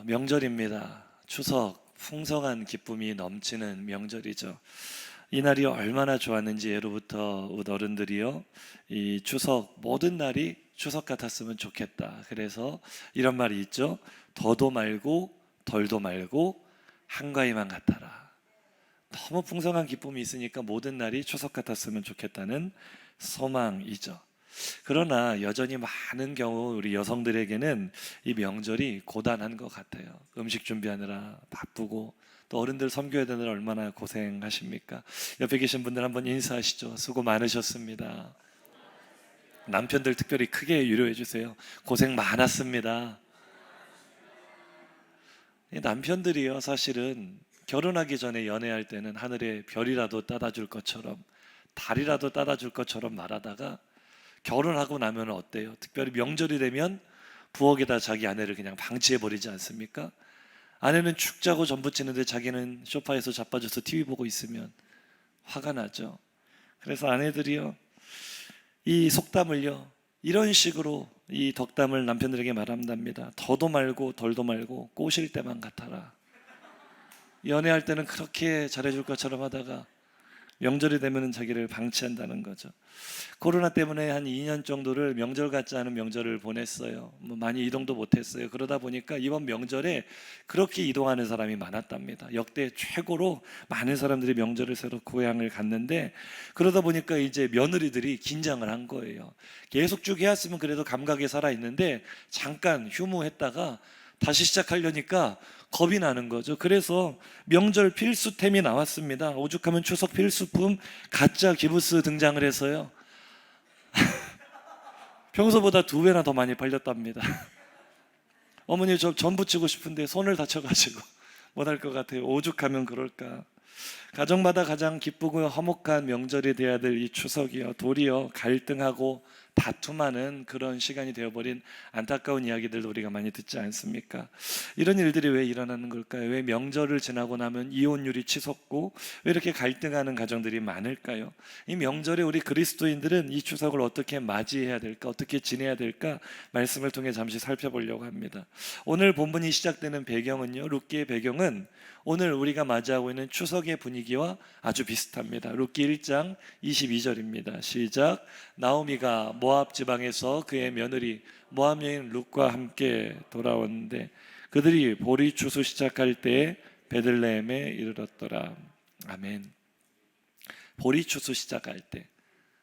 명절입니다. 추석, 풍성한 기쁨이 넘치는 명절이죠. 이날이 얼마나 좋았는지 예로부터 어른들이요, 이 추석 모든 날이 추석 같았으면 좋겠다. 그래서 이런 말이 있죠. 더도 말고 덜도 말고 한가위만 같아라. 너무 풍성한 기쁨이 있으니까 모든 날이 추석 같았으면 좋겠다는 소망이죠. 그러나 여전히 많은 경우 우리 여성들에게는 이 명절이 고단한 것 같아요. 음식 준비하느라 바쁘고, 또 어른들 섬겨야 되느라 얼마나 고생하십니까? 옆에 계신 분들 한번 인사하시죠. 수고 많으셨습니다. 남편들 특별히 크게 위로해 주세요. 고생 많았습니다. 이 남편들이요, 사실은 결혼하기 전에 연애할 때는 하늘에 별이라도 따다 줄 것처럼, 달이라도 따다 줄 것처럼 말하다가 결혼하고 나면 어때요? 특별히 명절이 되면 부엌에다 자기 아내를 그냥 방치해 버리지 않습니까? 아내는 축 자고 전 부치는데 자기는 소파에서 자빠져서 TV 보고 있으면 화가 나죠. 그래서 아내들이요, 이 속담을요, 이런 식으로 이 덕담을 남편들에게 말한답니다. 더도 말고 덜도 말고 꼬실 때만 같아라. 연애할 때는 그렇게 잘해줄 것처럼 하다가 명절이 되면 자기를 방치한다는 거죠. 코로나 때문에 한 2년 정도를 명절 같지 않은 명절을 보냈어요. 많이 이동도 못했어요. 그러다 보니까 이번 명절에 그렇게 이동하는 사람이 많았답니다. 역대 최고로 많은 사람들이 명절을 새로 고향을 갔는데, 그러다 보니까 이제 며느리들이 긴장을 한 거예요. 계속 쭉 해왔으면 그래도 감각에 살아있는데 잠깐 휴무했다가 다시 시작하려니까 겁이 나는 거죠. 그래서 명절 필수템이 나왔습니다. 오죽하면 추석 필수품 가짜 기부스 등장을 해서요, 평소보다 2배나 더 많이 팔렸답니다. 어머니 저 전 부치고 싶은데 손을 다쳐가지고 못할 것 같아요. 오죽하면 그럴까. 가정마다 가장 기쁘고 화목한 명절이 돼야 될 이 추석이요, 도리어 갈등하고 다툼하는 그런 시간이 되어버린 안타까운 이야기들도 우리가 많이 듣지 않습니까? 이런 일들이 왜 일어나는 걸까요? 왜 명절을 지나고 나면 이혼율이 치솟고 왜 이렇게 갈등하는 가정들이 많을까요? 이 명절에 우리 그리스도인들은 이 추석을 어떻게 맞이해야 될까, 어떻게 지내야 될까, 말씀을 통해 잠시 살펴보려고 합니다. 오늘 본문이 시작되는 배경은요, 룻기의 배경은 오늘 우리가 맞이하고 있는 추석의 분위기와 아주 비슷합니다. 룻기 1장 22절입니다. 시작. 나오미가 모압 지방에서 그의 며느리 모압 여인 룻과 함께 돌아오는데 그들이 보리 추수 시작할 때에 베들레헴에 이르렀더라. 아멘. 보리 추수 시작할 때,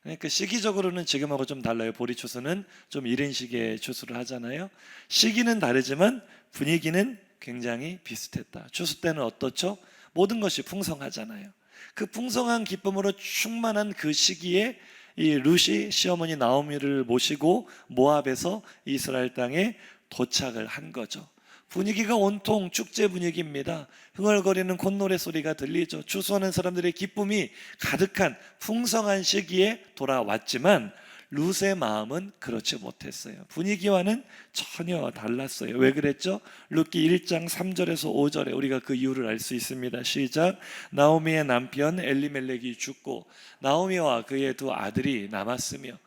그러니까 시기적으로는 지금하고 좀 달라요. 보리 추수는 좀 이른 시기에 추수를 하잖아요. 시기는 다르지만 분위기는 굉장히 비슷했다. 추수 때는 어떻죠? 모든 것이 풍성하잖아요. 그 풍성한 기쁨으로 충만한 그 시기에 이 룻이 시어머니 나오미를 모시고 모압에서 이스라엘 땅에 도착을 한 거죠. 분위기가 온통 축제 분위기입니다. 흥얼거리는 콧노래 소리가 들리죠. 추수하는 사람들의 기쁨이 가득한 풍성한 시기에 돌아왔지만 룻의 마음은 그렇지 못했어요. 분위기와는 전혀 달랐어요. 왜 그랬죠? 룻기 1장 3절에서 5절에 우리가 그 이유를 알 수 있습니다. 시작. 나오미의 남편 엘리멜렉이 죽고 나오미와 그의 2 아들이 남았으며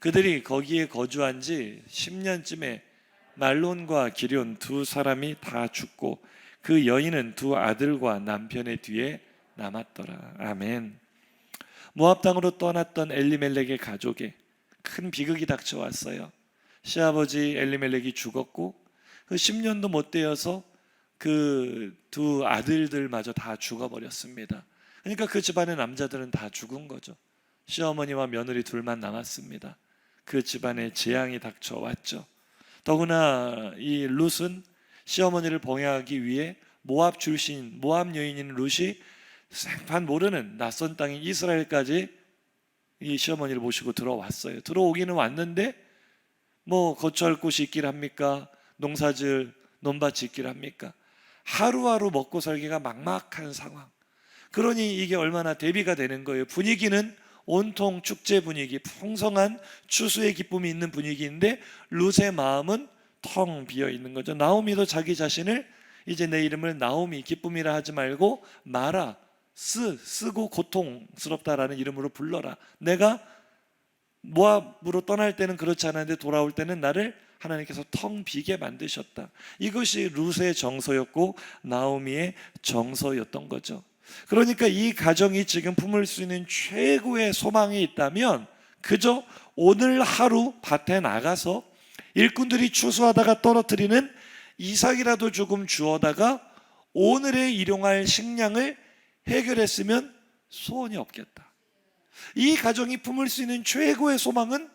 그들이 거기에 거주한 지 10년쯤에 말론과 기럨 2 사람이 다 죽고 그 여인은 2 아들과 남편의 뒤에 남았더라. 아멘. 모압 땅으로 떠났던 엘리멜렉의 가족에 큰 비극이 닥쳐왔어요. 시아버지 엘리멜렉이 죽었고 그 10년도 못 되어서 그 2 아들들마저 다 죽어버렸습니다. 그러니까 그 집안의 남자들은 다 죽은 거죠. 시어머니와 며느리 2만 남았습니다. 그 집안에 재앙이 닥쳐왔죠. 더구나 이 룻은 시어머니를 봉양하기 위해 모압 출신 모압 여인인 룻이 생판 모르는 낯선 땅인 이스라엘까지 이 시어머니를 모시고 들어왔어요. 들어오기는 왔는데 뭐 거처할 곳이 있길 합니까? 농사질 논밭이 있길 합니까? 하루하루 먹고 살기가 막막한 상황. 그러니 이게 얼마나 대비가 되는 거예요. 분위기는 온통 축제 분위기, 풍성한 추수의 기쁨이 있는 분위기인데 룻의 마음은 텅 비어 있는 거죠. 나오미도 자기 자신을 이제 내 이름을 나오미, 기쁨이라 하지 말고 마라, 쓰고 고통스럽다라는 이름으로 불러라. 내가 모압으로 떠날 때는 그렇지 않았는데 돌아올 때는 나를 하나님께서 텅 비게 만드셨다. 이것이 룻의 정서였고 나오미의 정서였던 거죠. 그러니까 이 가정이 지금 품을 수 있는 최고의 소망이 있다면 그저 오늘 하루 밭에 나가서 일꾼들이 추수하다가 떨어뜨리는 이삭이라도 조금 주워다가 오늘의 일용할 식량을 해결했으면 소원이 없겠다. 이 가정이 품을 수 있는 최고의 소망은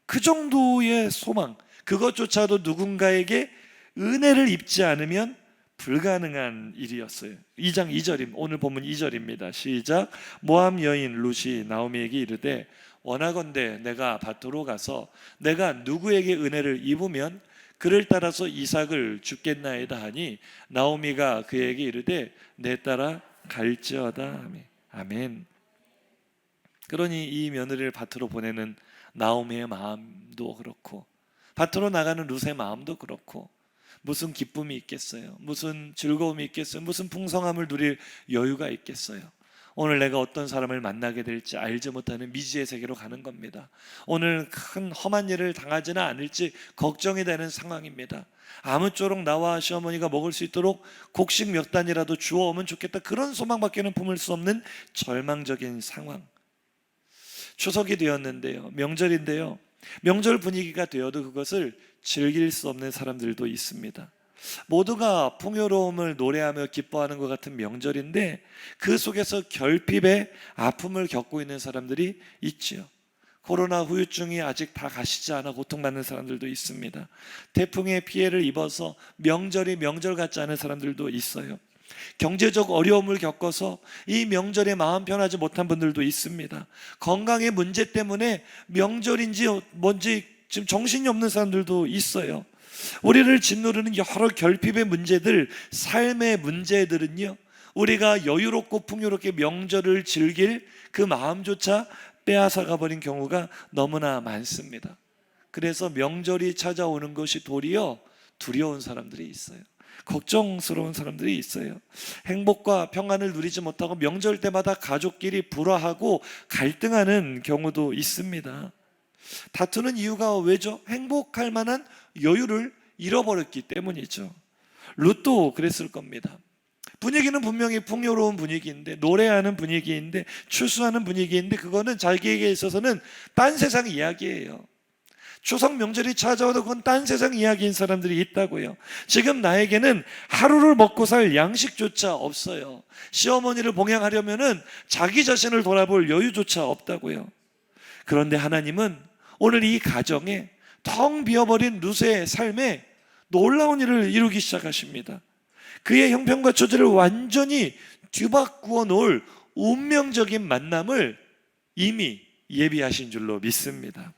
그 정도의 소망, 그것조차도 누군가에게 은혜를 입지 않으면 불가능한 일이었어요. 2장 2절입니다. 오늘 본문 2절입니다. 시작. 모압 여인 룻이 나오미에게 이르되 원하건대 내가 밭으로 가서 내가 누구에게 은혜를 입으면 그를 따라서 이삭을 줍겠나이다 하니 나오미가 그에게 이르되 내 따라 갈지어다. 아멘. 그러니 이 며느리를 밭으로 보내는 나오미의 마음도 그렇고 밭으로 나가는 룻의 마음도 그렇고 무슨 기쁨이 있겠어요? 무슨 즐거움이 있겠어요? 무슨 풍성함을 누릴 여유가 있겠어요? 오늘 내가 어떤 사람을 만나게 될지 알지 못하는 미지의 세계로 가는 겁니다. 오늘 큰 험한 일을 당하지는 않을지 걱정이 되는 상황입니다. 아무쪼록 나와 시어머니가 먹을 수 있도록 곡식 몇 단이라도 주워오면 좋겠다. 그런 소망밖에는 품을 수 없는 절망적인 상황. 추석이 되었는데요, 명절인데요, 명절 분위기가 되어도 그것을 즐길 수 없는 사람들도 있습니다. 모두가 풍요로움을 노래하며 기뻐하는 것 같은 명절인데 그 속에서 결핍의 아픔을 겪고 있는 사람들이 있지요. 코로나 후유증이 아직 다 가시지 않아 고통받는 사람들도 있습니다. 태풍의 피해를 입어서 명절이 명절 같지 않은 사람들도 있어요. 경제적 어려움을 겪어서 이 명절에 마음 편하지 못한 분들도 있습니다. 건강의 문제 때문에 명절인지 뭔지 지금 정신이 없는 사람들도 있어요. 우리를 짓누르는 여러 결핍의 문제들, 삶의 문제들은요, 우리가 여유롭고 풍요롭게 명절을 즐길 그 마음조차 빼앗아가 버린 경우가 너무나 많습니다. 그래서 명절이 찾아오는 것이 도리어 두려운 사람들이 있어요. 걱정스러운 사람들이 있어요. 행복과 평안을 누리지 못하고 명절 때마다 가족끼리 불화하고 갈등하는 경우도 있습니다. 다투는 이유가 왜죠? 행복할 만한 여유를 잃어버렸기 때문이죠. 룻도 그랬을 겁니다. 분위기는 분명히 풍요로운 분위기인데, 노래하는 분위기인데, 추수하는 분위기인데, 그거는 자기에게 있어서는 딴 세상 이야기예요. 추석 명절이 찾아와도 그건 딴 세상 이야기인 사람들이 있다고요. 지금 나에게는 하루를 먹고 살 양식조차 없어요. 시어머니를 봉양하려면은 자기 자신을 돌아볼 여유조차 없다고요. 그런데 하나님은 오늘 이 가정에 텅 비어버린 룻의 삶에 놀라운 일을 이루기 시작하십니다. 그의 형편과 처지를 완전히 뒤바꾸어 놓을 운명적인 만남을 이미 예비하신 줄로 믿습니다.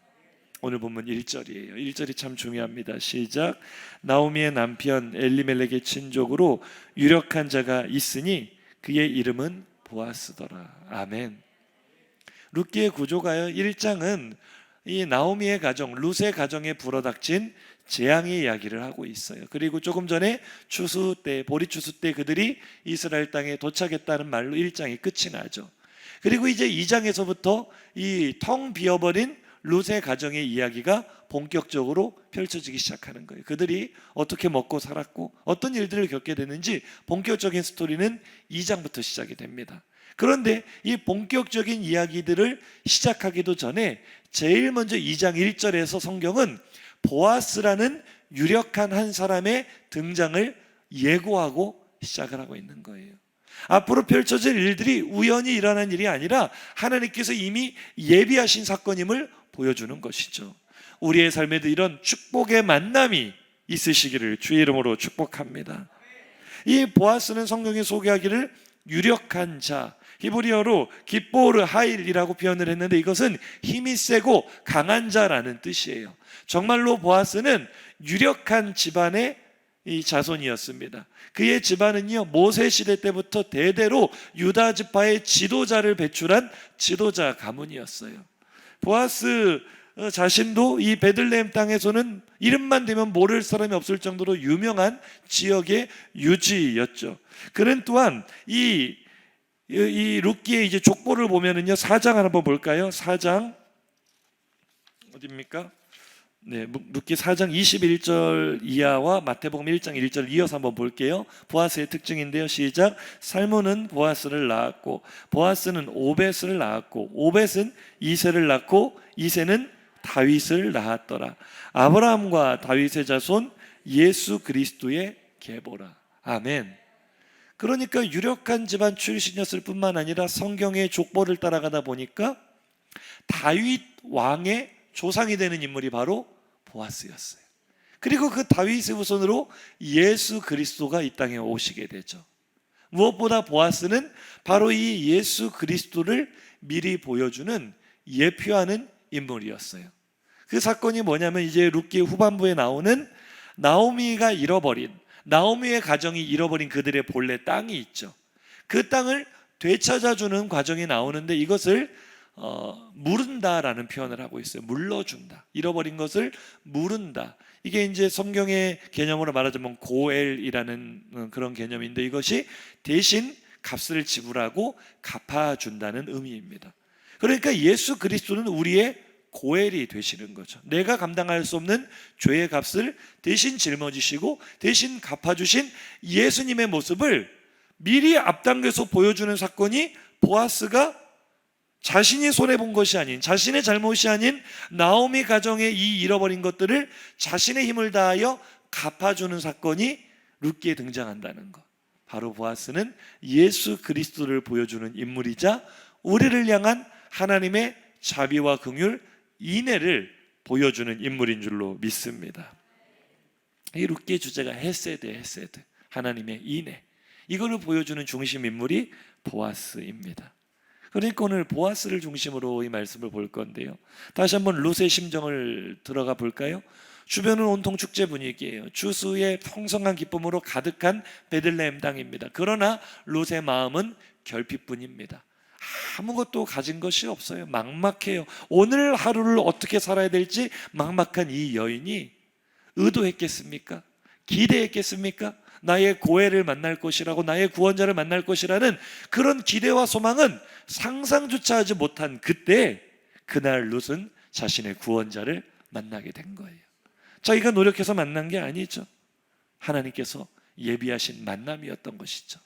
오늘 본문 1절이에요. 1절이 참 중요합니다. 시작. 나오미의 남편 엘리멜렉의 친족으로 유력한 자가 있으니 그의 이름은 보아스더라. 아멘. 룻기의 구조가요, 1장은 이 나오미의 가정, 룻의 가정에 불어닥친 재앙의 이야기를 하고 있어요. 그리고 조금 전에 추수 때, 보리 추수 때 그들이 이스라엘 땅에 도착했다는 말로 1장이 끝이 나죠. 그리고 이제 2장에서부터 이 텅 비어버린 룻의 가정의 이야기가 본격적으로 펼쳐지기 시작하는 거예요. 그들이 어떻게 먹고 살았고 어떤 일들을 겪게 됐는지 본격적인 스토리는 2장부터 시작이 됩니다. 그런데 이 본격적인 이야기들을 시작하기도 전에 제일 먼저 2장 1절에서 성경은 보아스라는 유력한 한 사람의 등장을 예고하고 시작을 하고 있는 거예요. 앞으로 펼쳐질 일들이 우연히 일어난 일이 아니라 하나님께서 이미 예비하신 사건임을 보여주는 것이죠. 우리의 삶에도 이런 축복의 만남이 있으시기를 주의 이름으로 축복합니다. 이 보아스는 성경이 소개하기를 유력한 자, 히브리어로 기포르 하일이라고 표현을 했는데 이것은 힘이 세고 강한 자라는 뜻이에요. 정말로 보아스는 유력한 집안의 이 자손이었습니다. 그의 집안은요, 모세 시대 때부터 대대로 유다 지파의 지도자를 배출한 지도자 가문이었어요. 보아스 자신도 이 베들레헴 땅에서는 이름만 되면 모를 사람이 없을 정도로 유명한 지역의 유지였죠. 그는 또한 이 룻기의 이제 족보를 보면은요, 4장 한번 볼까요? 4장 어디입니까? 네, 룻기 4장 21절 이하와 마태복음 1장 1절 이어서 한번 볼게요. 보아스의 특징인데요. 시작. 살몬은 보아스를 낳았고 보아스는 오벳을 낳았고 오벳은 이새를 낳고 이새는 다윗을 낳았더라. 아브라함과 다윗의 자손 예수 그리스도의 계보라. 아멘. 그러니까 유력한 집안 출신이었을 뿐만 아니라 성경의 족보를 따라가다 보니까 다윗 왕의 조상이 되는 인물이 바로 보아스였어요. 그리고 그 다윗의 후손으로 예수 그리스도가 이 땅에 오시게 되죠. 무엇보다 보아스는 바로 이 예수 그리스도를 미리 보여주는 예표하는 인물이었어요. 그 사건이 뭐냐면 이제 룻기 후반부에 나오는 나오미가 잃어버린, 나오미의 가정이 잃어버린 그들의 본래 땅이 있죠. 그 땅을 되찾아주는 과정이 나오는데 이것을 물은다라는 표현을 하고 있어요. 물러준다. 잃어버린 것을 물은다. 이게 이제 성경의 개념으로 말하자면 고엘이라는 그런 개념인데 이것이 대신 값을 지불하고 갚아준다는 의미입니다. 그러니까 예수 그리스도는 우리의 고엘이 되시는 거죠. 내가 감당할 수 없는 죄의 값을 대신 짊어지시고 대신 갚아주신 예수님의 모습을 미리 앞당겨서 보여주는 사건이 보아스가 자신이 손해본 것이 아닌, 자신의 잘못이 아닌 나오미 가정의 이 잃어버린 것들을 자신의 힘을 다하여 갚아주는 사건이 룻기에 등장한다는 것. 바로 보아스는 예수 그리스도를 보여주는 인물이자 우리를 향한 하나님의 자비와 긍휼, 인애를 보여주는 인물인 줄로 믿습니다. 이 룻기의 주제가 헤세드예요. 헤세드, 하나님의 인애. 이거를 보여주는 중심 인물이 보아스입니다. 그러니까 오늘 보아스를 중심으로 이 말씀을 볼 건데요. 다시 한번 룻의 심정을 들어가 볼까요? 주변은 온통 축제 분위기예요. 추수의 풍성한 기쁨으로 가득한 베들레헴 땅입니다. 그러나 룻의 마음은 결핍뿐입니다. 아무것도 가진 것이 없어요. 막막해요. 오늘 하루를 어떻게 살아야 될지 막막한 이 여인이 의도했겠습니까? 기대했겠습니까? 나의 고해를 만날 것이라고, 나의 구원자를 만날 것이라는 그런 기대와 소망은 상상조차 하지 못한 그때, 그날 룻은 자신의 구원자를 만나게 된 거예요. 자기가 노력해서 만난 게 아니죠. 하나님께서 예비하신 만남이었던 것이죠.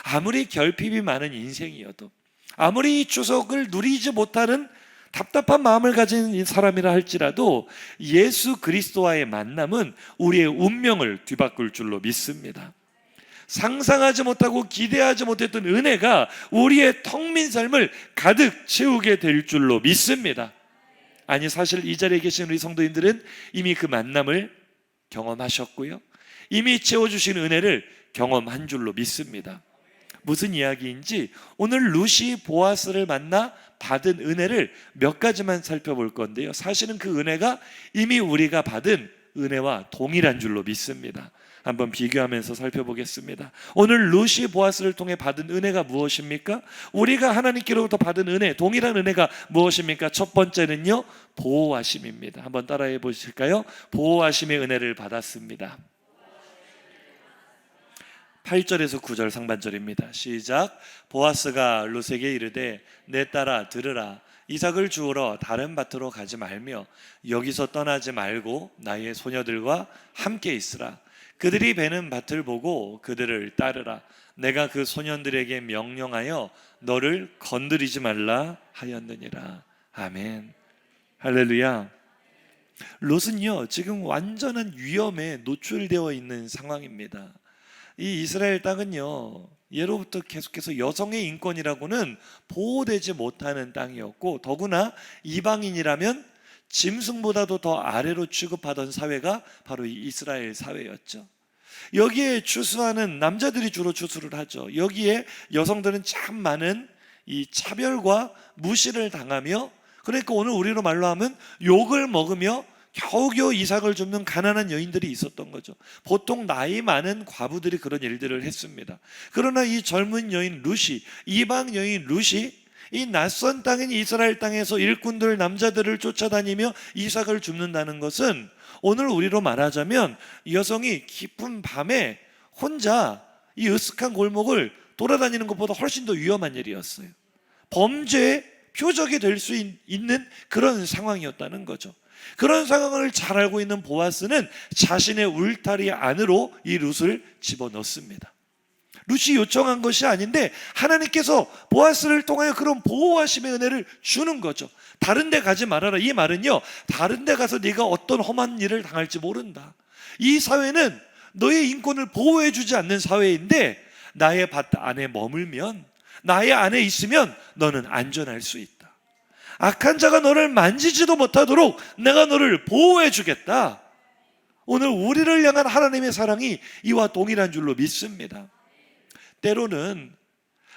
아무리 결핍이 많은 인생이어도, 아무리 이 추석을 누리지 못하는 답답한 마음을 가진 사람이라 할지라도 예수 그리스도와의 만남은 우리의 운명을 뒤바꿀 줄로 믿습니다. 상상하지 못하고 기대하지 못했던 은혜가 우리의 텅 빈 삶을 가득 채우게 될 줄로 믿습니다. 아니, 사실 이 자리에 계신 우리 성도님들은 이미 그 만남을 경험하셨고요, 이미 채워주신 은혜를 경험한 줄로 믿습니다. 무슨 이야기인지 오늘 룻이 보아스를 만나 받은 은혜를 몇 가지만 살펴볼 건데요, 사실은 그 은혜가 이미 우리가 받은 은혜와 동일한 줄로 믿습니다. 한번 비교하면서 살펴보겠습니다. 오늘 룻이 보아스를 통해 받은 은혜가 무엇입니까? 우리가 하나님께로부터 받은 은혜, 동일한 은혜가 무엇입니까? 첫 번째는요, 보호하심입니다. 한번 따라해 보실까요? 보호하심의 은혜를 받았습니다. 8절에서 9절 상반절입니다. 시작. 보아스가 룻에게 이르되 내 딸아 들으라. 이삭을 주우러 다른 밭으로 가지 말며 여기서 떠나지 말고 나의 소녀들과 함께 있으라. 그들이 베는 밭을 보고 그들을 따르라. 내가 그 소년들에게 명령하여 너를 건드리지 말라 하였느니라. 아멘. 할렐루야. 롯은요, 지금 완전한 위험에 노출되어 있는 상황입니다. 이 이스라엘 땅은요, 예로부터 계속해서 여성의 인권이라고는 보호되지 못하는 땅이었고, 더구나 이방인이라면 짐승보다도 더 아래로 취급하던 사회가 바로 이 이스라엘 사회였죠. 여기에 추수하는 남자들이 주로 추수를 하죠. 여기에 여성들은 참 많은 이 차별과 무시를 당하며, 그러니까 오늘 우리로 말로 하면 욕을 먹으며 겨우겨우 이삭을 줍는 가난한 여인들이 있었던 거죠. 보통 나이 많은 과부들이 그런 일들을 했습니다. 그러나 이 젊은 여인 룻이, 이방 여인 룻이 이 낯선 땅인 이스라엘 땅에서 일꾼들, 남자들을 쫓아다니며 이삭을 줍는다는 것은 오늘 우리로 말하자면 여성이 깊은 밤에 혼자 이 으슥한 골목을 돌아다니는 것보다 훨씬 더 위험한 일이었어요. 범죄의 표적이 될 수 있는 그런 상황이었다는 거죠. 그런 상황을 잘 알고 있는 보아스는 자신의 울타리 안으로 이 룻을 집어넣습니다. 룻이 요청한 것이 아닌데 하나님께서 보아스를 통하여 그런 보호하심의 은혜를 주는 거죠. 다른 데 가지 말아라. 이 말은요, 다른 데 가서 네가 어떤 험한 일을 당할지 모른다. 이 사회는 너의 인권을 보호해 주지 않는 사회인데 나의 밭 안에 머물면, 나의 안에 있으면 너는 안전할 수 있다. 악한 자가 너를 만지지도 못하도록 내가 너를 보호해 주겠다. 오늘 우리를 향한 하나님의 사랑이 이와 동일한 줄로 믿습니다. 때로는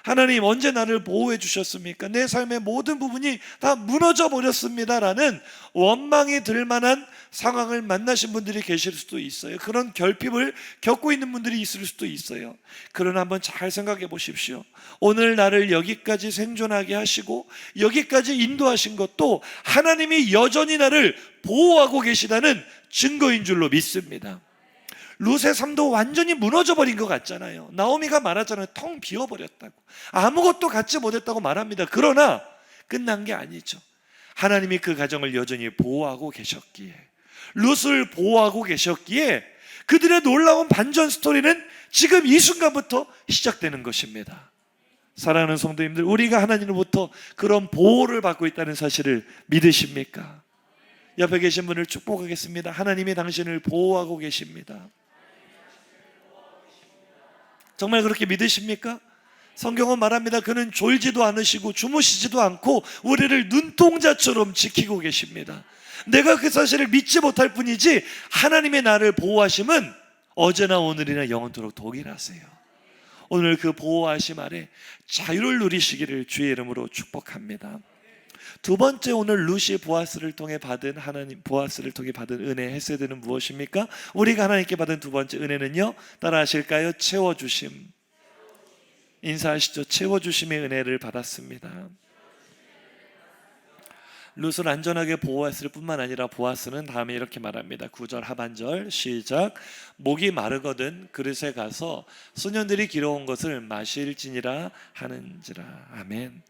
하나님 언제 나를 보호해 주셨습니까? 내 삶의 모든 부분이 다 무너져 버렸습니다라는 원망이 들 만한 상황을 만나신 분들이 계실 수도 있어요. 그런 결핍을 겪고 있는 분들이 있을 수도 있어요. 그러나 한번 잘 생각해 보십시오. 오늘 나를 여기까지 생존하게 하시고 여기까지 인도하신 것도 하나님이 여전히 나를 보호하고 계시다는 증거인 줄로 믿습니다. 룻의 삶도 완전히 무너져 버린 것 같잖아요. 나오미가 말하잖아요. 텅 비어버렸다고, 아무것도 갖지 못했다고 말합니다. 그러나 끝난 게 아니죠. 하나님이 그 가정을 여전히 보호하고 계셨기에, 룻을 보호하고 계셨기에 그들의 놀라운 반전 스토리는 지금 이 순간부터 시작되는 것입니다. 사랑하는 성도님들, 우리가 하나님으로부터 그런 보호를 받고 있다는 사실을 믿으십니까? 옆에 계신 분을 축복하겠습니다. 하나님이 당신을 보호하고 계십니다. 정말 그렇게 믿으십니까? 성경은 말합니다. 그는 졸지도 않으시고 주무시지도 않고 우리를 눈동자처럼 지키고 계십니다. 내가 그 사실을 믿지 못할 뿐이지 하나님의 나를 보호하심은 어제나 오늘이나 영원토록 동일하세요. 오늘 그 보호하심 아래 자유를 누리시기를 주의 이름으로 축복합니다. 두 번째, 오늘 룻이 보아스를 통해 받은 은혜, 헤세드는 무엇입니까? 우리가 하나님께 받은 두 번째 은혜는요, 따라 하실까요? 채워주심. 인사하시죠. 채워주심의 은혜를 받았습니다. 룻을 안전하게 보호했을 뿐만 아니라 보아스는 다음에 이렇게 말합니다. 9절 하반절 시작. 목이 마르거든 그릇에 가서 소년들이 길어온 것을 마실지니라 하는지라. 아멘.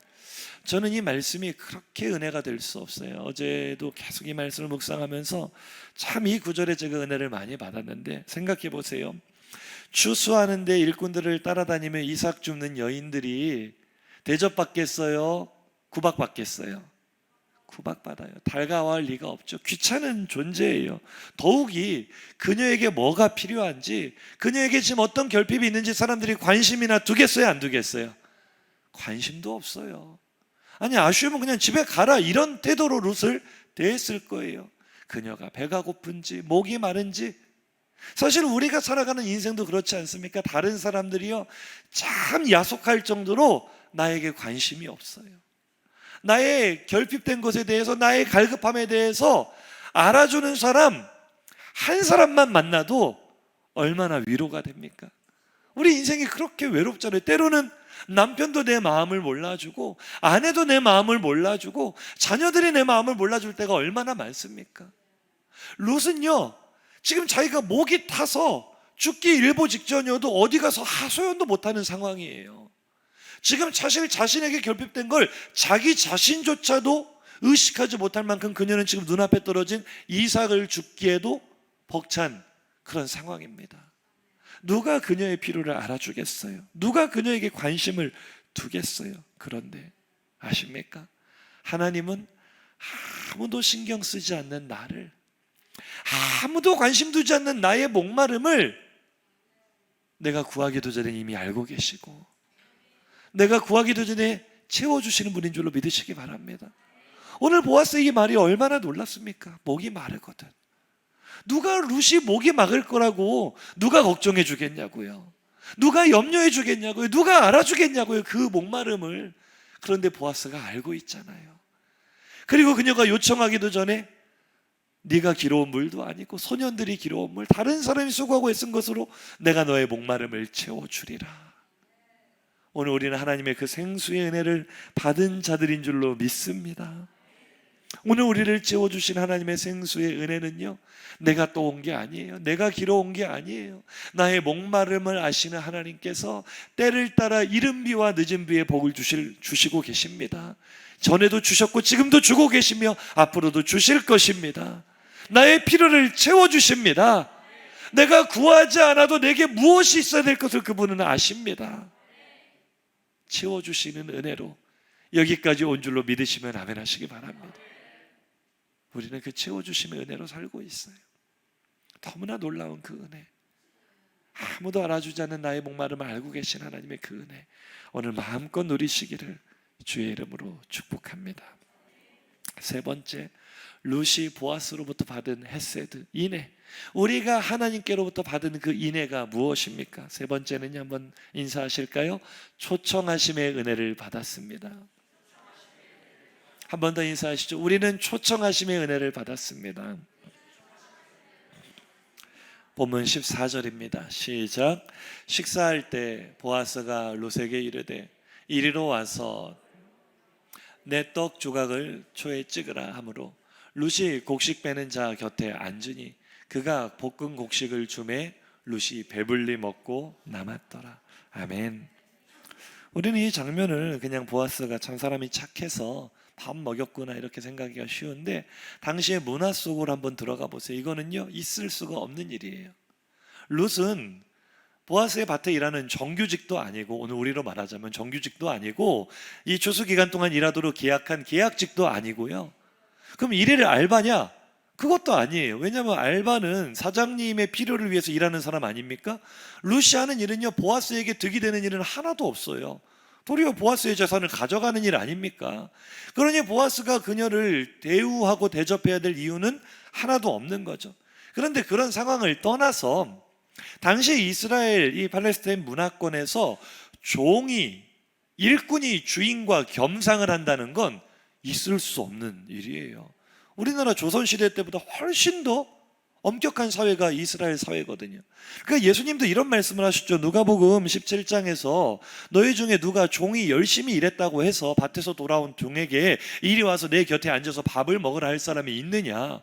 저는 이 말씀이 그렇게 은혜가 될 수 없어요. 어제도 계속 이 말씀을 묵상하면서 참 이 구절에 제가 은혜를 많이 받았는데, 생각해 보세요. 추수하는데 일꾼들을 따라다니며 이삭 줍는 여인들이 대접받겠어요? 구박받겠어요? 구박받아요. 달가워할 리가 없죠. 귀찮은 존재예요. 더욱이 그녀에게 뭐가 필요한지, 그녀에게 지금 어떤 결핍이 있는지 사람들이 관심이나 두겠어요? 안 두겠어요? 관심도 없어요. 아니, 아쉬우면 그냥 집에 가라, 이런 태도로 룻을 대했을 거예요. 그녀가 배가 고픈지 목이 마른지. 사실 우리가 살아가는 인생도 그렇지 않습니까? 다른 사람들이요, 참 야속할 정도로 나에게 관심이 없어요. 나의 결핍된 것에 대해서, 나의 갈급함에 대해서 알아주는 사람 한 사람만 만나도 얼마나 위로가 됩니까? 우리 인생이 그렇게 외롭잖아요. 때로는 남편도 내 마음을 몰라주고, 아내도 내 마음을 몰라주고, 자녀들이 내 마음을 몰라줄 때가 얼마나 많습니까? 룻은요, 지금 자기가 목이 타서 죽기 일보 직전이어도 어디 가서 하소연도 못하는 상황이에요. 지금 사실 자신에게 결핍된 걸 자기 자신조차도 의식하지 못할 만큼 그녀는 지금 눈앞에 떨어진 이삭을 죽기에도 벅찬 그런 상황입니다. 누가 그녀의 필요를 알아주겠어요? 누가 그녀에게 관심을 두겠어요? 그런데 아십니까? 하나님은 아무도 신경 쓰지 않는 나를, 아무도 관심 두지 않는 나의 목마름을 내가 구하기도 전에 이미 알고 계시고, 내가 구하기도 전에 채워주시는 분인 줄로 믿으시기 바랍니다. 오늘 보아스 이 말이 얼마나 놀랍습니까? 목이 마르거든. 누가 룻이 목이 막을 거라고 누가 걱정해 주겠냐고요? 누가 염려해 주겠냐고요? 누가 알아주겠냐고요? 그 목마름을. 그런데 보아스가 알고 있잖아요. 그리고 그녀가 요청하기도 전에 네가 길어온 물도 아니고 소년들이 길어온 물, 다른 사람이 수고하고 애쓴 것으로 내가 너의 목마름을 채워주리라. 오늘 우리는 하나님의 그 생수의 은혜를 받은 자들인 줄로 믿습니다. 오늘 우리를 채워주신 하나님의 생수의 은혜는요, 내가 또 온 게 아니에요. 내가 길어온 게 아니에요. 나의 목마름을 아시는 하나님께서 때를 따라 이른 비와 늦은 비의 복을 주시고 계십니다. 전에도 주셨고 지금도 주고 계시며 앞으로도 주실 것입니다. 나의 필요를 채워주십니다. 내가 구하지 않아도 내게 무엇이 있어야 될 것을 그분은 아십니다. 채워주시는 은혜로 여기까지 온 줄로 믿으시면 아멘 하시기 바랍니다. 우리는 그 채워주심의 은혜로 살고 있어요. 너무나 놀라운 그 은혜, 아무도 알아주지 않는 나의 목마름을 알고 계신 하나님의 그 은혜, 오늘 마음껏 누리시기를 주의 이름으로 축복합니다. 세 번째, 룻이 보아스로부터 받은 헤세드, 인애. 우리가 하나님께로부터 받은 그 인애가 무엇입니까? 세 번째는 한번 인사하실까요? 초청하심의 은혜를 받았습니다. 한 번 더 인사하시죠. 우리는 초청하심의 은혜를 받았습니다. 본문 14절입니다. 시작. 식사할 때 보아스가 룻에게 이르되 이리로 와서 내 떡 조각을 초에 찍으라 하므로 룻이 곡식 빼는 자 곁에 앉으니 그가 볶은 곡식을 주매 룻이 배불리 먹고 남았더라. 아멘. 우리는 이 장면을 그냥 보아스가 참 사람이 착해서 밥 먹였구나 이렇게 생각하기가 쉬운데, 당시의 문화 속으로 한번 들어가 보세요. 이거는요, 있을 수가 없는 일이에요. 룻은 보아스의 밭에 일하는 정규직도 아니고, 오늘 우리로 말하자면 정규직도 아니고, 이 추수 기간 동안 일하도록 계약한 계약직도 아니고요. 그럼 일일 알바냐? 그것도 아니에요. 왜냐하면 알바는 사장님의 필요를 위해서 일하는 사람 아닙니까? 룻이 하는 일은요, 보아스에게 득이 되는 일은 하나도 없어요. 도리어 보아스의 재산을 가져가는 일 아닙니까? 그러니 보아스가 그녀를 대우하고 대접해야 될 이유는 하나도 없는 거죠. 그런데 그런 상황을 떠나서 당시 이스라엘, 이 팔레스타인 문화권에서 종이, 일꾼이 주인과 겸상을 한다는 건 있을 수 없는 일이에요. 우리나라 조선시대 때보다 훨씬 더 엄격한 사회가 이스라엘 사회거든요. 그러니까 예수님도 이런 말씀을 하셨죠. 누가복음 17장에서 너희 중에 누가 종이 열심히 일했다고 해서 밭에서 돌아온 종에게 이리 와서 내 곁에 앉아서 밥을 먹으라 할 사람이 있느냐?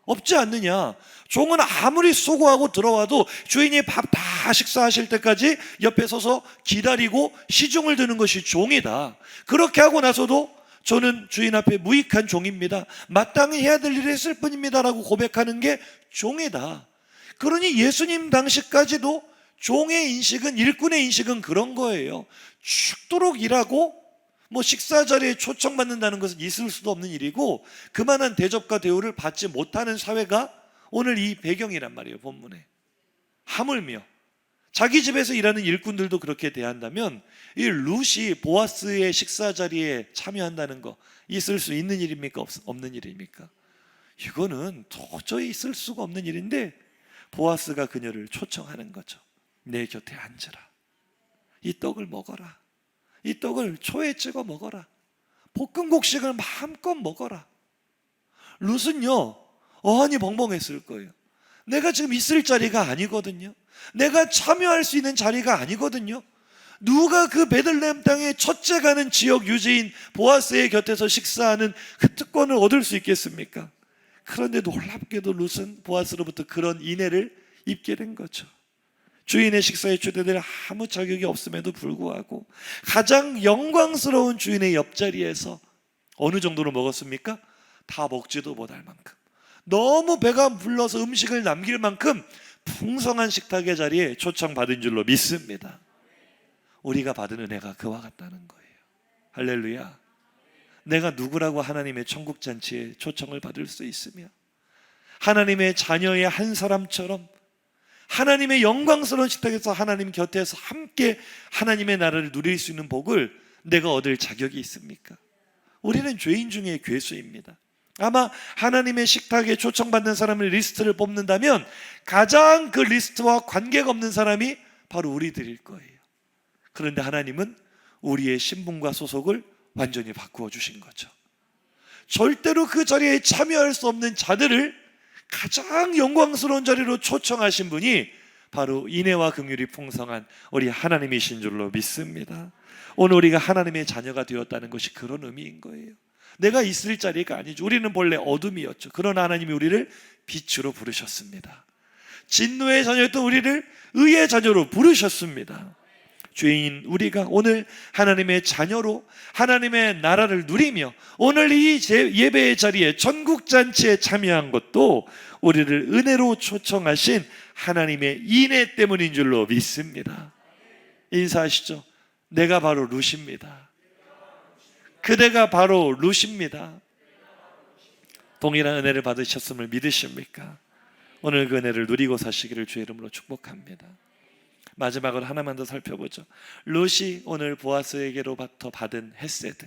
없지 않느냐? 종은 아무리 수고하고 들어와도 주인이 밥 다 식사하실 때까지 옆에 서서 기다리고 시중을 드는 것이 종이다. 그렇게 하고 나서도 저는 주인 앞에 무익한 종입니다, 마땅히 해야 될 일을 했을 뿐입니다 라고 고백하는 게 종이다. 그러니 예수님 당시까지도 종의 인식은, 일꾼의 인식은 그런 거예요. 죽도록 일하고 식사 자리에 초청받는다는 것은 있을 수도 없는 일이고, 그만한 대접과 대우를 받지 못하는 사회가 오늘 이 배경이란 말이에요. 본문에 하물며 자기 집에서 일하는 일꾼들도 그렇게 대한다면 이 룻이 보아스의 식사 자리에 참여한다는 거 있을 수 있는 일입니까? 없는 일입니까? 이거는 도저히 있을 수가 없는 일인데 보아스가 그녀를 초청하는 거죠. 내 곁에 앉으라. 이 떡을 먹어라. 이 떡을 초에 찍어 먹어라. 볶은 곡식을 마음껏 먹어라. 룻은요, 어안이 벙벙했을 거예요. 내가 지금 있을 자리가 아니거든요. 내가 참여할 수 있는 자리가 아니거든요. 누가 그 베들레헴 땅의 첫째 가는 지역 유지인 보아스의 곁에서 식사하는 그 특권을 얻을 수 있겠습니까? 그런데 놀랍게도 룻은 보아스로부터 그런 인애를 입게 된 거죠. 주인의 식사에 초대될 아무 자격이 없음에도 불구하고 가장 영광스러운 주인의 옆자리에서 어느 정도로 먹었습니까? 다 먹지도 못할 만큼, 너무 배가 불러서 음식을 남길 만큼 풍성한 식탁의 자리에 초청받은 줄로 믿습니다. 우리가 받은 은혜가 그와 같다는 거예요. 할렐루야. 내가 누구라고 하나님의 천국잔치에 초청을 받을 수 있으며 하나님의 자녀의 한 사람처럼 하나님의 영광스러운 식탁에서 하나님 곁에서 함께 하나님의 나라를 누릴 수 있는 복을 내가 얻을 자격이 있습니까? 우리는 죄인 중에 괴수입니다. 아마 하나님의 식탁에 초청받는 사람의 리스트를 뽑는다면 가장 그 리스트와 관계가 없는 사람이 바로 우리들일 거예요. 그런데 하나님은 우리의 신분과 소속을 완전히 바꾸어 주신 거죠. 절대로 그 자리에 참여할 수 없는 자들을 가장 영광스러운 자리로 초청하신 분이 바로 인애와 긍휼이 풍성한 우리 하나님이신 줄로 믿습니다. 오늘 우리가 하나님의 자녀가 되었다는 것이 그런 의미인 거예요. 내가 있을 자리가 아니죠. 우리는 본래 어둠이었죠. 그러나 하나님이 우리를 빛으로 부르셨습니다. 진노의 자녀였던 우리를 의의 자녀로 부르셨습니다. 죄인 우리가 오늘 하나님의 자녀로 하나님의 나라를 누리며 오늘 이 예배의 자리에 전국잔치에 참여한 것도 우리를 은혜로 초청하신 하나님의 인애 때문인 줄로 믿습니다. 인사하시죠. 내가 바로 루시입니다. 그대가 바로 루시입니다. 동일한 은혜를 받으셨음을 믿으십니까? 오늘 그 은혜를 누리고 사시기를 주의 이름으로 축복합니다. 마지막으로 하나만 더 살펴보죠. 룻이 오늘 보아스에게로부터 받은 헤세드,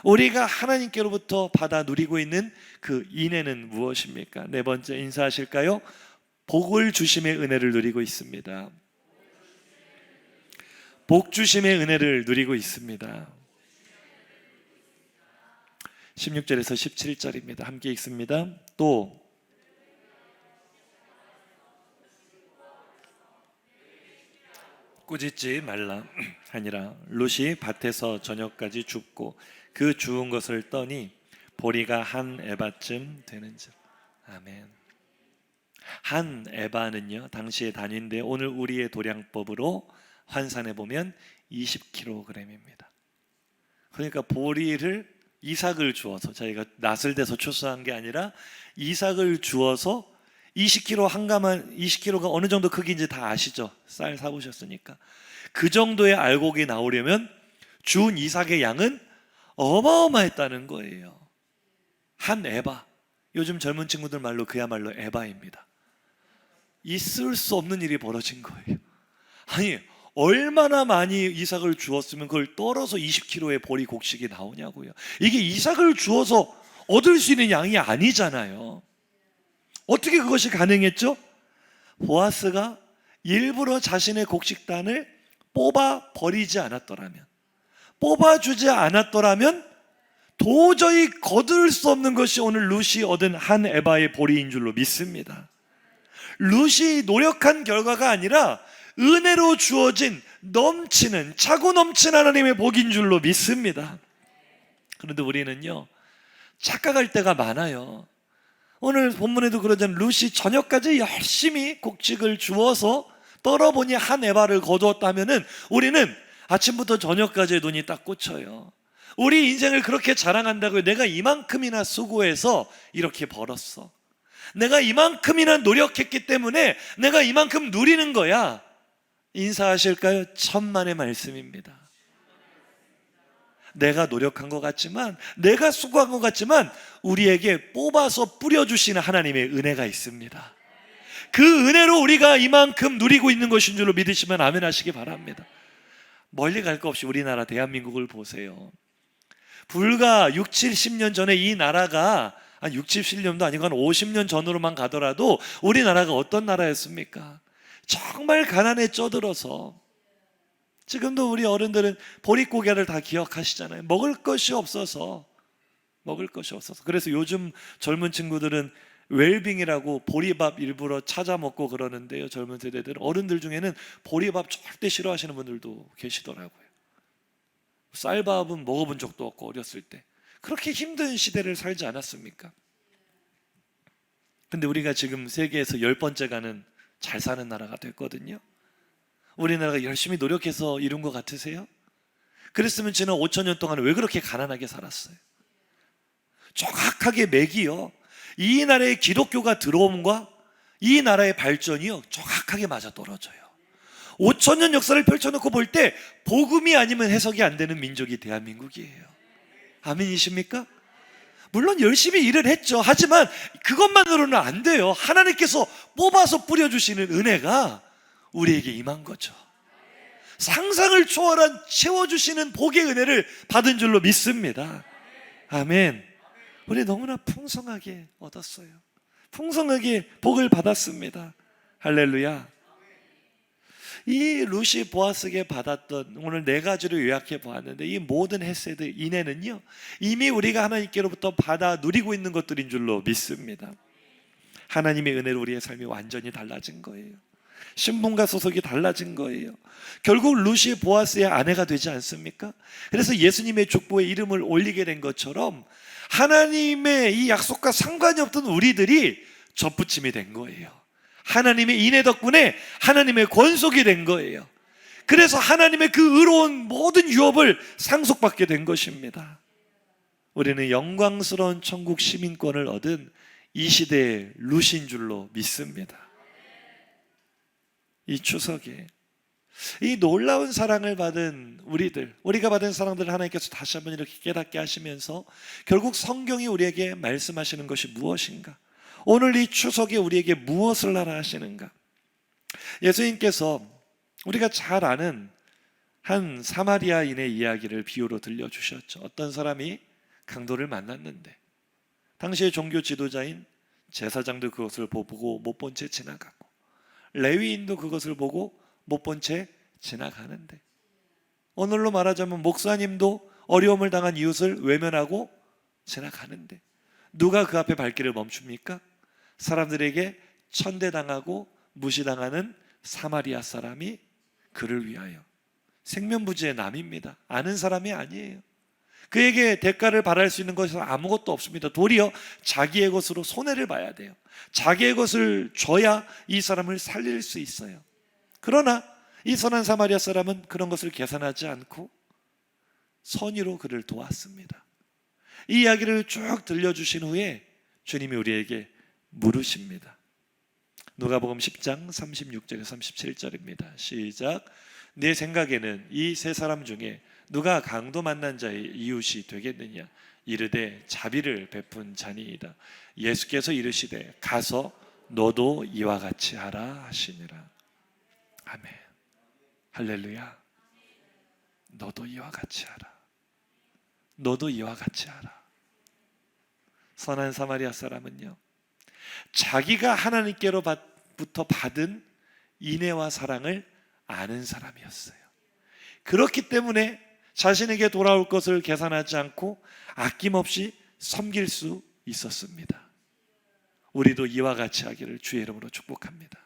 우리가 하나님께로부터 받아 누리고 있는 그 인애는 무엇입니까? 네 번째 인사하실까요? 복을 주심의 은혜를 누리고 있습니다. 복 주심의 은혜를 누리고 있습니다. 16절에서 17절입니다. 함께 읽습니다. 또 꾸짖지 말라 하니라. 룻이 밭에서 저녁까지 줍고 그 주운 것을 떠니 보리가 한 에바쯤 되는즉. 아멘. 한 에바는요 당시의 단위인데 오늘 우리의 도량법으로 환산해 보면 20kg입니다. 그러니까 보리를 이삭을 주어서, 저희가 낫을 대서 추수한 게 아니라 이삭을 주어서 20kg 한 가만, 20kg가 어느 정도 크기인지 다 아시죠? 쌀 사보셨으니까. 그 정도의 알곡이 나오려면 주운 이삭의 양은 어마어마했다는 거예요. 한 에바. 요즘 젊은 친구들 말로 그야말로 에바입니다. 있을 수 없는 일이 벌어진 거예요. 아니, 얼마나 많이 이삭을 주었으면 그걸 떨어서 20kg의 보리 곡식이 나오냐고요. 이게 이삭을 주어서 얻을 수 있는 양이 아니잖아요. 어떻게 그것이 가능했죠? 보아스가 일부러 자신의 곡식단을 뽑아 버리지 않았더라면, 뽑아주지 않았더라면 도저히 거둘 수 없는 것이 오늘 룻이 얻은 한 에바의 보리인 줄로 믿습니다. 룻이 노력한 결과가 아니라 은혜로 주어진 넘치는, 차고 넘친 하나님의 복인 줄로 믿습니다. 그런데 우리는요 착각할 때가 많아요. 오늘 본문에도 그러잖아요. 룻이 저녁까지 열심히 곡식을 주어서 떨어보니 한 에바를 거두었다면은 우리는 아침부터 저녁까지 눈이 딱 꽂혀요. 우리 인생을 그렇게 자랑한다고요. 내가 이만큼이나 수고해서 이렇게 벌었어. 내가 이만큼이나 노력했기 때문에 내가 이만큼 누리는 거야. 인사하실까요? 천만의 말씀입니다. 내가 노력한 것 같지만, 내가 수고한 것 같지만 우리에게 뽑아서 뿌려주시는 하나님의 은혜가 있습니다. 그 은혜로 우리가 이만큼 누리고 있는 것인 줄로 믿으시면 아멘 하시기 바랍니다. 멀리 갈 거 없이 우리나라 대한민국을 보세요. 불과 6, 70년 전에 이 나라가, 한 6, 70년도 아니고 한 50년 전으로만 가더라도 우리나라가 어떤 나라였습니까? 정말 가난에 쪄들어서, 지금도 우리 어른들은 보릿고개를 다 기억하시잖아요. 먹을 것이 없어서. 그래서 요즘 젊은 친구들은 웰빙이라고 보리밥 일부러 찾아 먹고 그러는데요. 젊은 세대들은, 어른들 중에는 보리밥 절대 싫어하시는 분들도 계시더라고요. 쌀밥은 먹어본 적도 없고, 어렸을 때 그렇게 힘든 시대를 살지 않았습니까? 근데 우리가 지금 세계에서 10번째 가는 잘 사는 나라가 됐거든요. 우리나라가 열심히 노력해서 이룬 것 같으세요? 그랬으면 지난 5,000년 동안 왜 그렇게 가난하게 살았어요? 정확하게 맥이요, 이 나라의 기독교가 들어옴과 이 나라의 발전이요 정확하게 맞아떨어져요. 5,000년 역사를 펼쳐놓고 볼 때 복음이 아니면 해석이 안 되는 민족이 대한민국이에요. 아멘이십니까? 물론 열심히 일을 했죠. 하지만 그것만으로는 안 돼요. 하나님께서 뽑아서 뿌려주시는 은혜가 우리에게 임한 거죠. 상상을 초월한 채워주시는 복의 은혜를 받은 줄로 믿습니다. 아멘. 우리 너무나 풍성하게 얻었어요. 풍성하게 복을 받았습니다. 할렐루야. 이 룻이 보아스에게 받았던, 오늘 네 가지로 요약해 보았는데, 이 모든 헤세드, 인애는요 이미 우리가 하나님께로부터 받아 누리고 있는 것들인 줄로 믿습니다. 하나님의 은혜로 우리의 삶이 완전히 달라진 거예요. 신분과 소속이 달라진 거예요. 결국 룻이 보아스의 아내가 되지 않습니까? 그래서 예수님의 족보에 이름을 올리게 된 것처럼 하나님의 이 약속과 상관이 없던 우리들이 접붙임이 된 거예요. 하나님의 인애 덕분에 하나님의 권속이 된 거예요. 그래서 하나님의 그 의로운 모든 유업을 상속받게 된 것입니다. 우리는 영광스러운 천국 시민권을 얻은 이 시대의 루시인 줄로 믿습니다. 이 추석에 이 놀라운 사랑을 받은 우리가 받은 사랑들을 하나님께서 다시 한번 이렇게 깨닫게 하시면서 결국 성경이 우리에게 말씀하시는 것이 무엇인가? 오늘 이 추석에 우리에게 무엇을 하라 하시는가? 예수님께서 우리가 잘 아는 한 사마리아인의 이야기를 비유로 들려주셨죠. 어떤 사람이 강도를 만났는데 당시의 종교 지도자인 제사장도 그것을 보고 못 본 채 지나가고 레위인도 그것을 보고 못 본 채 지나가는데, 오늘로 말하자면 목사님도 어려움을 당한 이웃을 외면하고 지나가는데 누가 그 앞에 발길을 멈춥니까? 사람들에게 천대당하고 무시당하는 사마리아 사람이 그를 위하여 생면부지의 남입니다. 아는 사람이 아니에요. 그에게 대가를 바랄 수 있는 것은 아무것도 없습니다. 도리어 자기의 것으로 손해를 봐야 돼요. 자기의 것을 줘야 이 사람을 살릴 수 있어요. 그러나 이 선한 사마리아 사람은 그런 것을 계산하지 않고 선의로 그를 도왔습니다. 이 이야기를 쭉 들려주신 후에 주님이 우리에게 물으십니다. 누가복음 10장 36절에서 37절입니다. 시작. 내 생각에는 이 세 사람 중에 누가 강도 만난 자의 이웃이 되겠느냐? 이르되 자비를 베푼 자니이다. 예수께서 이르시되 가서 너도 이와 같이 하라 하시니라. 아멘. 할렐루야. 너도 이와 같이 하라. 너도 이와 같이 하라. 선한 사마리아 사람은요, 자기가 하나님께로부터 받은 인애와 사랑을 아는 사람이었어요. 그렇기 때문에 자신에게 돌아올 것을 계산하지 않고 아낌없이 섬길 수 있었습니다. 우리도 이와 같이 하기를 주의 이름으로 축복합니다.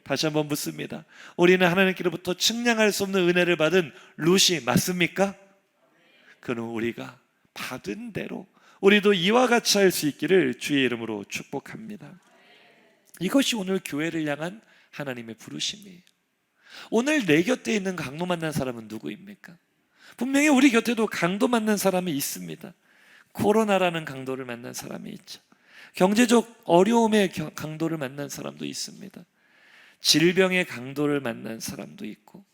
다시 한번 묻습니다. 우리는 하나님께로부터 측량할 수 없는 은혜를 받은 루시 맞습니까? 그럼 우리가 받은 대로 우리도 이와 같이 할 수 있기를 주의 이름으로 축복합니다. 이것이 오늘 교회를 향한 하나님의 부르심이에요. 오늘 내 곁에 있는 강도 만난 사람은 누구입니까? 분명히 우리 곁에도 강도 만난 사람이 있습니다. 코로나라는 강도를 만난 사람이 있죠. 경제적 어려움의 강도를 만난 사람도 있습니다. 질병의 강도를 만난 사람도 있고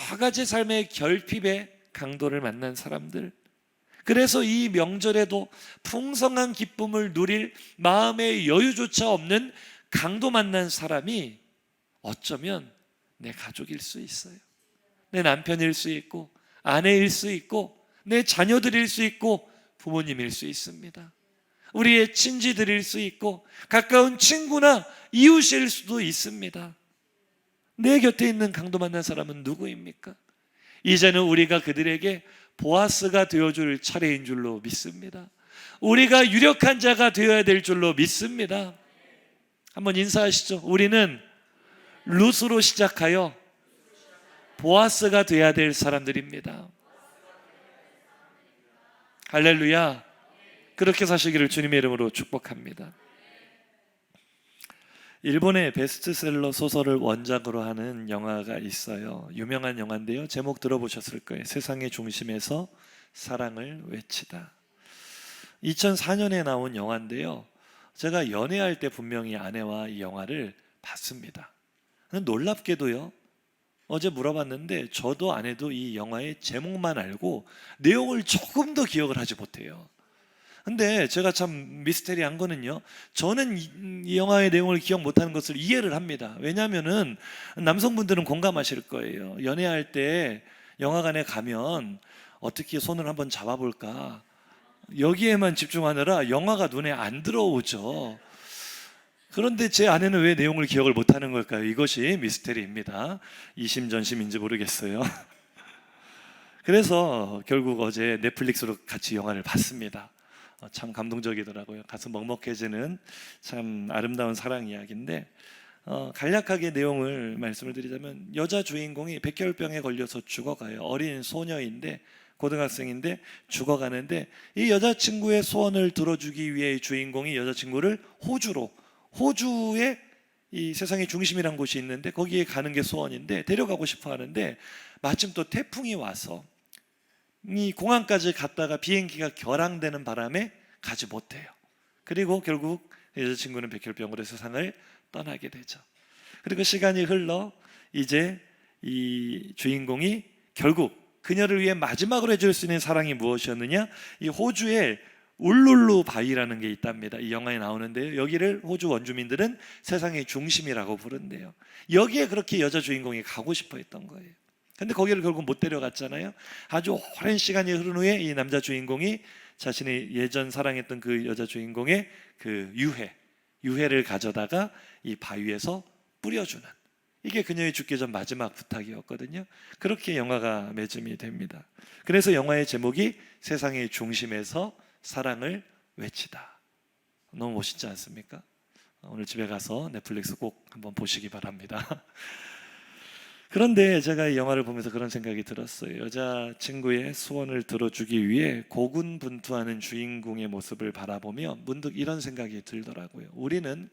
여러 가지 삶의 결핍의 강도를 만난 사람들, 그래서 이 명절에도 풍성한 기쁨을 누릴 마음의 여유조차 없는 강도 만난 사람이 어쩌면 내 가족일 수 있어요. 내 남편일 수 있고 아내일 수 있고 내 자녀들일 수 있고 부모님일 수 있습니다. 우리의 친지들일 수 있고 가까운 친구나 이웃일 수도 있습니다. 내 곁에 있는 강도 만난 사람은 누구입니까? 이제는 우리가 그들에게 보아스가 되어줄 차례인 줄로 믿습니다. 우리가 유력한 자가 되어야 될 줄로 믿습니다. 한번 인사하시죠. 우리는 룻으로 시작하여 보아스가 되어야 될 사람들입니다. 할렐루야. 그렇게 사시기를 주님의 이름으로 축복합니다. 일본의 베스트셀러 소설을 원작으로 하는 영화가 있어요. 유명한 영화인데요, 제목 들어보셨을 거예요. 세상의 중심에서 사랑을 외치다. 2004년에 나온 영화인데요, 제가 연애할 때 분명히 아내와 이 영화를 봤습니다. 놀랍게도요, 어제 물어봤는데 저도 아내도 이 영화의 제목만 알고 내용을 조금 더 기억을 하지 못해요. 근데 제가 참 미스테리한 거는요, 저는 이 영화의 내용을 기억 못하는 것을 이해를 합니다. 왜냐하면은 남성분들은 공감하실 거예요. 연애할 때 영화관에 가면 어떻게 손을 한번 잡아볼까, 여기에만 집중하느라 영화가 눈에 안 들어오죠. 그런데 제 아내는 왜 내용을 기억을 못하는 걸까요? 이것이 미스테리입니다. 이심전심인지 모르겠어요. 그래서 결국 어제 넷플릭스로 같이 영화를 봤습니다. 참 감동적이더라고요. 가슴 먹먹해지는 참 아름다운 사랑 이야기인데, 간략하게 내용을 말씀을 드리자면 여자 주인공이 백혈병에 걸려서 죽어가요. 어린 소녀인데 고등학생인데 죽어가는데 이 여자친구의 소원을 들어주기 위해 주인공이 여자친구를 호주에 이 세상의 중심이란 곳이 있는데 거기에 가는 게 소원인데 데려가고 싶어 하는데 마침 또 태풍이 와서 이 공항까지 갔다가 비행기가 결항되는 바람에 가지 못해요. 그리고 결국 여자친구는 백혈병으로 세상을 떠나게 되죠. 그리고 시간이 흘러 이제 이 주인공이 결국 그녀를 위해 마지막으로 해줄 수 있는 사랑이 무엇이었느냐? 이 호주에 울룰루 바위라는 게 있답니다. 이 영화에 나오는데요. 여기를 호주 원주민들은 세상의 중심이라고 부른대요. 여기에 그렇게 여자 주인공이 가고 싶어 했던 거예요. 근데 거기를 결국 못 데려갔잖아요. 아주 오랜 시간이 흐른 후에 이 남자 주인공이 자신이 예전 사랑했던 그 여자 주인공의 그 유해를 가져다가 이 바위에서 뿌려주는, 이게 그녀의 죽기 전 마지막 부탁이었거든요. 그렇게 영화가 매짐이 됩니다. 그래서 영화의 제목이 세상의 중심에서 사랑을 외치다. 너무 멋있지 않습니까? 오늘 집에 가서 넷플릭스 꼭 한번 보시기 바랍니다. 그런데 제가 이 영화를 보면서 그런 생각이 들었어요. 여자친구의 소원을 들어주기 위해 고군분투하는 주인공의 모습을 바라보며 문득 이런 생각이 들더라고요. 우리는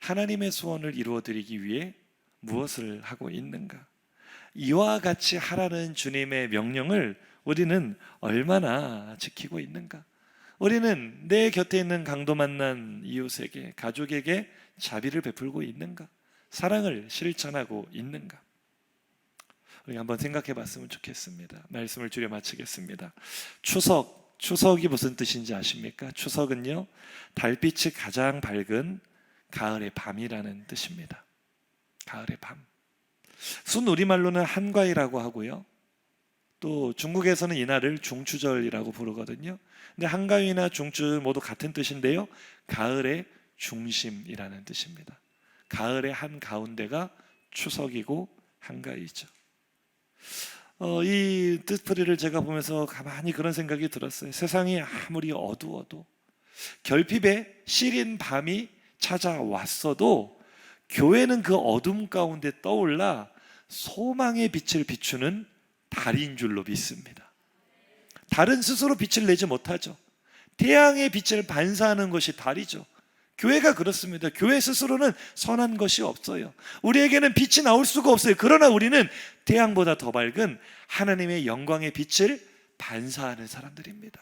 하나님의 소원을 이루어드리기 위해 무엇을 하고 있는가? 이와 같이 하라는 주님의 명령을 우리는 얼마나 지키고 있는가? 우리는 내 곁에 있는 강도 만난 이웃에게, 가족에게 자비를 베풀고 있는가? 사랑을 실천하고 있는가? 우리 한번 생각해 봤으면 좋겠습니다. 말씀을 줄여 마치겠습니다. 추석이 무슨 뜻인지 아십니까? 추석은요, 달빛이 가장 밝은 가을의 밤이라는 뜻입니다. 가을의 밤. 순 우리말로는 한가위라고 하고요. 또 중국에서는 이날을 중추절이라고 부르거든요. 근데 한가위나 중추 모두 같은 뜻인데요. 가을의 중심이라는 뜻입니다. 가을의 한 가운데가 추석이고 한가위죠. 이 뜻풀이를 제가 보면서 가만히 그런 생각이 들었어요. 세상이 아무리 어두워도, 결핍에 시린 밤이 찾아왔어도 교회는 그 어둠 가운데 떠올라 소망의 빛을 비추는 달인 줄로 믿습니다. 달은 스스로 빛을 내지 못하죠. 태양의 빛을 반사하는 것이 달이죠. 교회가 그렇습니다. 교회 스스로는 선한 것이 없어요. 우리에게는 빛이 나올 수가 없어요. 그러나 우리는 태양보다 더 밝은 하나님의 영광의 빛을 반사하는 사람들입니다.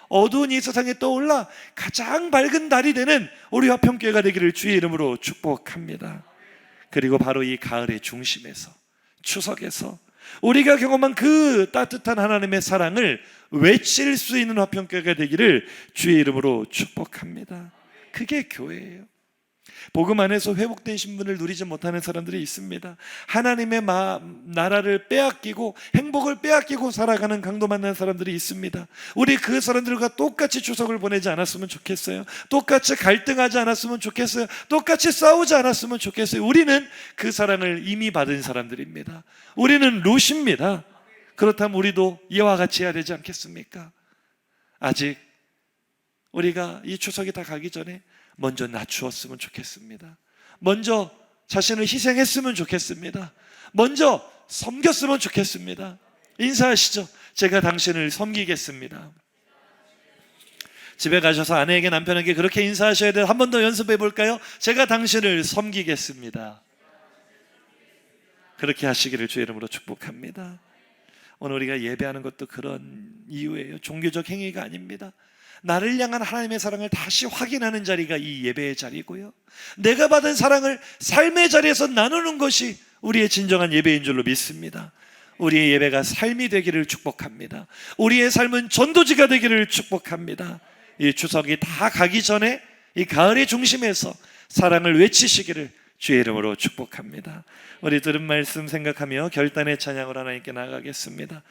어두운 이 세상에 떠올라 가장 밝은 달이 되는 우리 화평교회가 되기를 주의 이름으로 축복합니다. 그리고 바로 이 가을의 중심에서, 추석에서 우리가 경험한 그 따뜻한 하나님의 사랑을 외칠 수 있는 화평교회가 되기를 주의 이름으로 축복합니다. 그게 교회예요. 복음 안에서 회복된 신분을 누리지 못하는 사람들이 있습니다. 하나님의 나라를 빼앗기고 행복을 빼앗기고 살아가는 강도 만난 사람들이 있습니다. 우리 그 사람들과 똑같이 추석을 보내지 않았으면 좋겠어요. 똑같이 갈등하지 않았으면 좋겠어요. 똑같이 싸우지 않았으면 좋겠어요. 우리는 그 사랑을 이미 받은 사람들입니다. 우리는 루시입니다. 그렇다면 우리도 이와 같이 해야 되지 않겠습니까? 아직 우리가 이 추석이 다 가기 전에 먼저 낮추었으면 좋겠습니다. 먼저 자신을 희생했으면 좋겠습니다. 먼저 섬겼으면 좋겠습니다. 인사하시죠. 제가 당신을 섬기겠습니다. 집에 가셔서 아내에게, 남편에게 그렇게 인사하셔야 돼요. 한 번 더 연습해 볼까요? 제가 당신을 섬기겠습니다. 그렇게 하시기를 주의 이름으로 축복합니다. 오늘 우리가 예배하는 것도 그런 이유예요. 종교적 행위가 아닙니다. 나를 향한 하나님의 사랑을 다시 확인하는 자리가 이 예배의 자리고요, 내가 받은 사랑을 삶의 자리에서 나누는 것이 우리의 진정한 예배인 줄로 믿습니다. 우리의 예배가 삶이 되기를 축복합니다. 우리의 삶은 전도지가 되기를 축복합니다. 이 추석이 다 가기 전에 이 가을의 중심에서 사랑을 외치시기를 주의 이름으로 축복합니다. 우리 들은 말씀 생각하며 결단의 찬양을 하나님께 나가겠습니다.